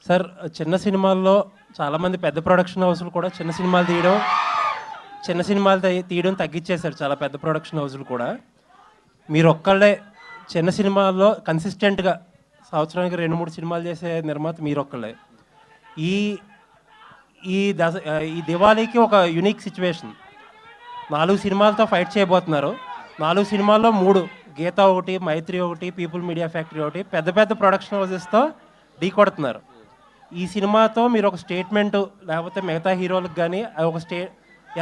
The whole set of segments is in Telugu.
సార్ చిన్న సినిమాల్లో చాలామంది పెద్ద ప్రొడక్షన్ హౌస్లు కూడా చిన్న సినిమాలు తీయడం తగ్గించేశారు. చాలా పెద్ద ప్రొడక్షన్ హౌస్లు కూడా. మీరు ఒక్కళ్ళే చిన్న సినిమాల్లో కన్సిస్టెంట్గా సంవత్సరానికి 2-3 సినిమాలు చేసే నిర్మాత మీరు ఒక్కళ్ళే. ఈ ఈ దివాళీకి ఒక యూనిక్ సిచ్యువేషన్. 4 సినిమాలతో ఫైట్ చేయబోతున్నారు. 4 సినిమాల్లో 3 గీత ఒకటి, మైత్రి ఒకటి, పీపుల్ మీడియా ఫ్యాక్టరీ ఒకటి పెద్ద పెద్ద ప్రొడక్షన్ హౌసెస్తో ఢీ కొడుతున్నారు. ఈ సినిమాతో మీరు ఒక స్టేట్మెంటు లేకపోతే మిగతా హీరోలకు కానీ ఒక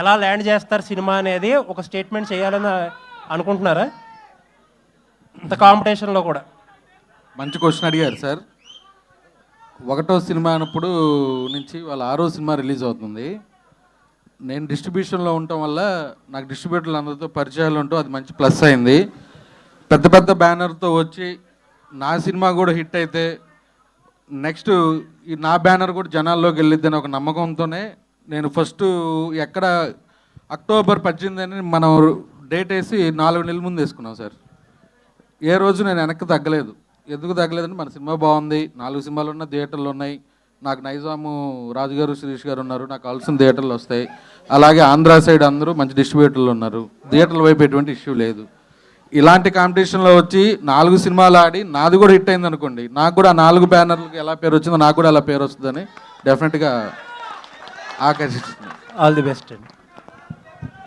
ఎలా ల్యాండ్ చేస్తారు సినిమా అనేది ఒక స్టేట్మెంట్ చేయాలని అనుకుంటున్నారా ఇంత కాంపిటీషన్లో కూడా? మంచి క్వశ్చన్ అడిగారు సార్. 1వ సినిమా అన్నప్పుడు నుంచి వాళ్ళ 6వ సినిమా రిలీజ్ అవుతుంది. నేను డిస్ట్రిబ్యూషన్లో ఉండటం వల్ల నాకు డిస్ట్రిబ్యూటర్లు అందరితో పరిచయాలు ఉండటం అది మంచి ప్లస్ అయింది. పెద్ద పెద్ద బ్యానర్తో వచ్చి నా సినిమా కూడా హిట్ అయితే నెక్స్ట్ నా బ్యానర్ కూడా జనాల్లోకి వెళ్ళిద్దని ఒక నమ్మకంతోనే నేను ఫస్ట్ ఎక్కడ అక్టోబర్ 18 అని మనం డేట్ వేసి 4 నెలల ముందు వేసుకున్నాం సార్. ఏ రోజు నేను వెనక్కి తగ్గలేదు. ఎందుకు తగ్గలేదంటే మన సినిమా బాగుంది, 4 సినిమాలు ఉన్న థియేటర్లు ఉన్నాయి, నాకు నైజాము రాజుగారు శిరీష్ గారు ఉన్నారు, నాకు కావాల్సిన థియేటర్లు వస్తాయి, అలాగే ఆంధ్ర సైడ్ అందరూ మంచి డిస్ట్రిబ్యూటర్లు ఉన్నారు, థియేటర్ల వైపు ఎటువంటి ఇష్యూ లేదు. ఇలాంటి కాంపిటీషన్లో వచ్చి 4 సినిమాలు ఆడి నాది కూడా హిట్ అయింది అనుకోండి, నాకు కూడా 4 బ్యానర్లకు ఎలా పేరు వచ్చిందో నాకు కూడా అలా పేరు వస్తుందని డెఫినెట్గా ఆకర్షిస్తుంది. ఆల్ ది బెస్ట్ అండి.